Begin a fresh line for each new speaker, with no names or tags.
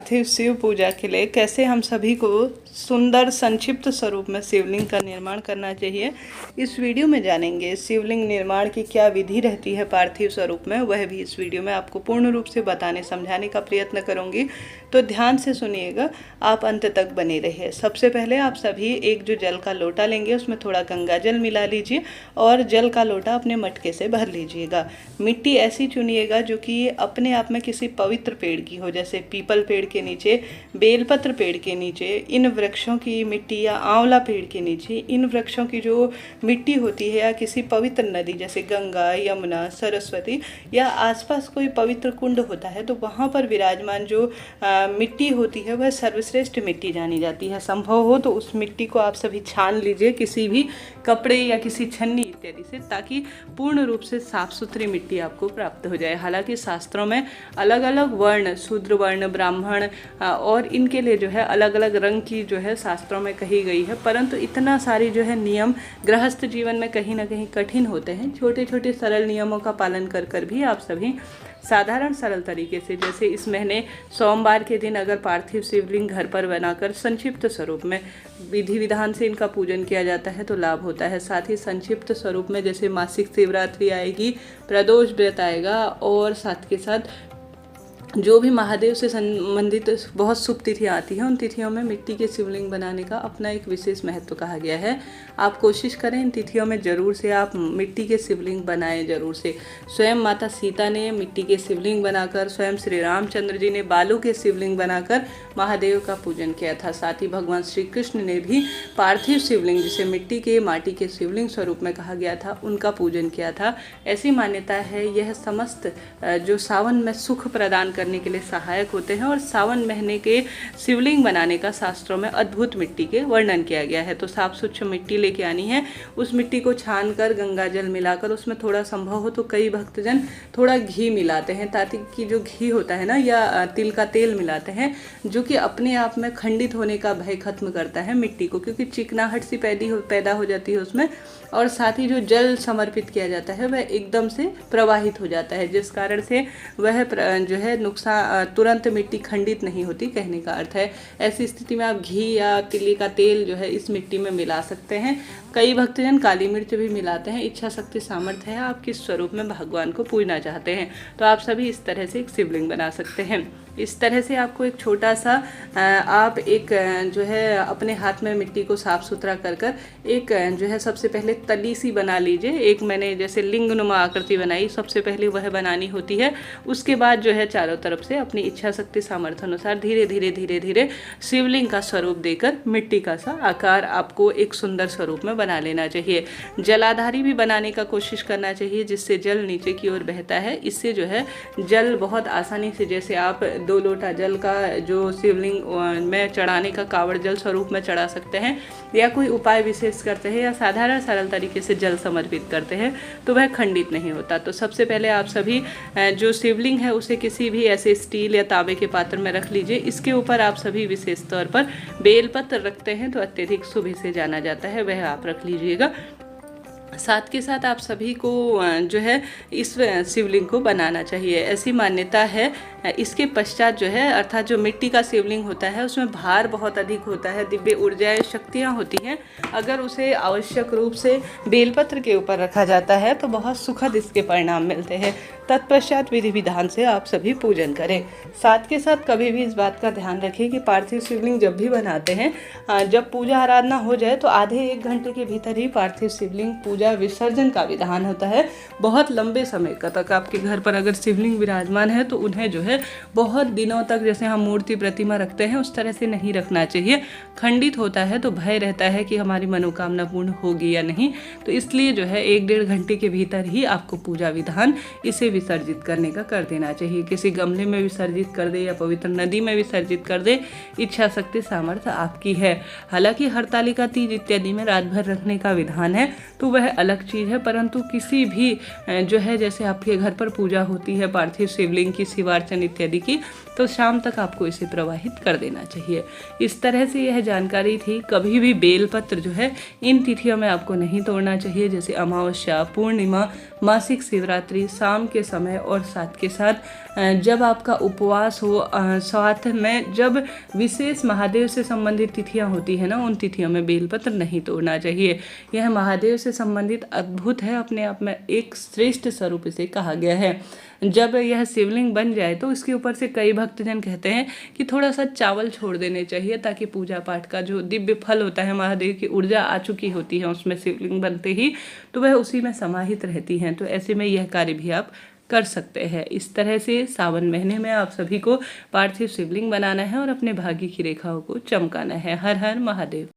शिव पूजा के लिए कैसे हम सभी को सुंदर संक्षिप्त स्वरूप में शिवलिंग का निर्माण करना चाहिए, इस वीडियो में जानेंगे। शिवलिंग निर्माण की क्या विधि रहती है पार्थिव स्वरूप में, वह भी इस वीडियो में आपको पूर्ण रूप से बताने समझाने का प्रयत्न करूंगी, तो ध्यान से सुनिएगा, आप अंत तक बने रहिए। सबसे पहले आप सभी एक जो जल का लोटा लेंगे उसमें थोड़ा गंगा जल मिला लीजिए और जल का लोटा अपने मटके से भर लीजिएगा। मिट्टी ऐसी चुनिएगा जो कि अपने आप में किसी पवित्र पेड़ की हो, जैसे पीपल पेड़ के नीचे, बेलपत्र पेड़ के नीचे, इन वृक्षों की मिट्टी या आंवला पेड़ के नीचे इन वृक्षों की जो मिट्टी होती है, या किसी पवित्र नदी जैसे गंगा, यमुना, सरस्वती या आसपास कोई पवित्र कुंड होता है, तो वहाँ पर विराजमान जो मिट्टी होती है वह सर्वश्रेष्ठ मिट्टी जानी जाती है। संभव हो तो उस मिट्टी को आप सभी छान लीजिए किसी भी कपड़े या किसी छन्नी इत्यादि से, ताकि पूर्ण रूप से साफ सुथरी मिट्टी आपको प्राप्त हो जाए। हालांकि शास्त्रों में अलग अलग वर्ण, शूद्र वर्ण, ब्राह्मण और इनके लिए जो है अलग अलग रंग की जो है शास्त्रों में कही गई है, परंतु इतना सारी जो है नियम गृहस्थ जीवन में कहीं ना कहीं कठिन होते हैं। छोटे छोटे सरल नियमों का पालन कर भी आप सभी साधारण सरल तरीके से, जैसे इस महीने सोमवार के दिन अगर पार्थिव शिवलिंग घर पर बनाकर संक्षिप्त स्वरूप में विधि विधान से इनका पूजन किया जाता है तो लाभ होता है। साथ ही संक्षिप्त स्वरूप में जैसे मासिक शिवरात्रि आएगी, प्रदोष व्रत आएगा, और साथ के साथ जो भी महादेव से संबंधित बहुत शुभ तिथियाँ आती हैं, उन तिथियों में मिट्टी के शिवलिंग बनाने का अपना एक विशेष महत्व कहा गया है। आप कोशिश करें इन तिथियों में ज़रूर से आप मिट्टी के शिवलिंग बनाएं ज़रूर से। स्वयं माता सीता ने मिट्टी के शिवलिंग बनाकर, स्वयं श्री रामचंद्र जी ने बालू के शिवलिंग बनाकर महादेव का पूजन किया था। साथ ही भगवान श्री कृष्ण ने भी पार्थिव शिवलिंग, जिसे मिट्टी के माटी के शिवलिंग स्वरूप में कहा गया था, उनका पूजन किया था। ऐसी मान्यता है यह समस्त जो सावन में सुख प्रदान करने के लिए सहायक होते हैं, और सावन महीने के शिवलिंग बनाने का शास्त्रों में अद्भुत मिट्टी के वर्णन किया गया है। तो साफ स्वच्छ मिट्टी लेके आनी है, उस मिट्टी को छानकर गंगा जल मिलाकर उसमें थोड़ा संभव हो तो कई भक्तजन थोड़ा घी मिलाते हैं, ताकि जो घी होता है ना, या तिल का तेल मिलाते हैं, जो कि अपने आप में खंडित होने का भय खत्म करता है मिट्टी को, क्योंकि चिकनाहट सी पैदा हो जाती है उसमें, और साथ ही जो जल समर्पित किया जाता है वह एकदम से प्रवाहित हो जाता है, जिस कारण से वह जो है नुकसान, तुरंत मिट्टी खंडित नहीं होती, कहने का अर्थ है। ऐसी स्थिति में आप घी या तिल का तेल जो है इस मिट्टी में मिला सकते हैं। कई भक्तजन काली मिर्च भी मिलाते हैं। इच्छा शक्ति सामर्थ्य है, आप किस स्वरूप में भगवान को पूजना चाहते हैं, तो आप सभी इस तरह से एक शिवलिंग बना सकते हैं। इस तरह से आपको एक छोटा सा आप एक जो है अपने हाथ में मिट्टी को साफ सुथरा कर एक जो है सबसे पहले तली सी बना लीजिए। एक मैंने जैसे लिंग नुमा आकृति बनाई, सबसे पहले वह बनानी होती है। उसके बाद जो है चारों तरफ से अपनी इच्छा शक्ति सामर्थ्य अनुसार धीरे धीरे शिवलिंग का स्वरूप देकर मिट्टी का सा आकार आपको एक सुंदर स्वरूप में बना लेना चाहिए। जलाधारी भी बनाने का कोशिश करना चाहिए, जिससे जल नीचे की ओर बहता है। इससे जो है जल बहुत आसानी से, जैसे आप 2 लोटा जल का जो शिवलिंग में चढ़ाने का कावड़ जल स्वरूप में चढ़ा सकते हैं, या कोई उपाय विशेष करते हैं, या साधारण सरल तरीके से जल समर्पित करते हैं, तो वह खंडित नहीं होता। तो सबसे पहले आप सभी जो शिवलिंग है उसे किसी भी ऐसे स्टील या तांबे के पात्र में रख लीजिए। इसके ऊपर आप सभी विशेष तौर पर बेलपत्र रखते हैं तो अत्यधिक शुभ से जाना जाता है, वह आप रख लीजिएगा। साथ के साथ आप सभी को जो है इस शिवलिंग को बनाना चाहिए, ऐसी मान्यता है। इसके पश्चात जो है, अर्थात जो मिट्टी का शिवलिंग होता है उसमें भार बहुत अधिक होता है, दिव्य ऊर्जाएं, शक्तियाँ होती हैं। अगर उसे आवश्यक रूप से बेलपत्र के ऊपर रखा जाता है तो बहुत सुखद इसके परिणाम मिलते हैं। तत्पश्चात विधि विधान से आप सभी पूजन करें। साथ के साथ कभी भी इस बात का ध्यान रखें कि पार्थिव शिवलिंग जब भी बनाते हैं, जब पूजा आराधना हो जाए तो आधे 1 घंटे के भीतर ही पार्थिव शिवलिंग पूजा विसर्जन का विधान होता है। बहुत लंबे समय तक आपके घर पर अगर शिवलिंग विराजमान है तो उन्हें जो है बहुत दिनों तक, जैसे हम मूर्ति प्रतिमा रखते हैं उस तरह से नहीं रखना चाहिए। खंडित होता है तो भय रहता है कि हमारी मनोकामना पूर्ण होगी या नहीं, तो इसलिए जो है 1-1.5 घंटे के भीतर ही आपको पूजा विधान इसे विसर्जित करने का कर देना चाहिए। किसी गमले में विसर्जित कर दे या पवित्र नदी में विसर्जित कर दे, इच्छा शक्ति सामर्थ्य आपकी है। हालांकि हरतालिका तीज इत्यादि में रात भर रखने का विधान है तो वह अलग चीज़ है, परंतु किसी भी जो है, जैसे आपके घर पर पूजा होती है पार्थिव शिवलिंग की, शिवार्चन इत्यादि की, तो शाम तक आपको इसे प्रवाहित कर देना चाहिए। इस तरह से यह जानकारी थी। कभी भी बेलपत्र जो है इन तिथियों में आपको नहीं तोड़ना चाहिए, जैसे अमावस्या, पूर्णिमा, मासिक शिवरात्रि, शाम के समय, और साथ के साथ जब आपका उपवास हो, साथ में जब विशेष महादेव से संबंधित तिथियां होती है ना, उन तिथियों में बेलपत्र नहीं तोड़ना चाहिए। यह महादेव से संबंधित अद्भुत है, अपने आप में एक श्रेष्ठ स्वरूप इसे कहा गया है। जब यह शिवलिंग बन जाए तो इसके ऊपर से कई भक्तजन कहते हैं कि थोड़ा सा चावल छोड़ देने चाहिए, ताकि पूजा पाठ का जो दिव्य फल होता है, महादेव की ऊर्जा आ चुकी होती है उसमें शिवलिंग बनते ही, तो वह उसी में समाहित रहती हैं। तो ऐसे में यह कार्य भी आप कर सकते हैं। इस तरह से सावन महीने में आप सभी को पार्थिव शिवलिंग बनाना है और अपने भाग्य की रेखाओं को चमकाना है। हर हर महादेव।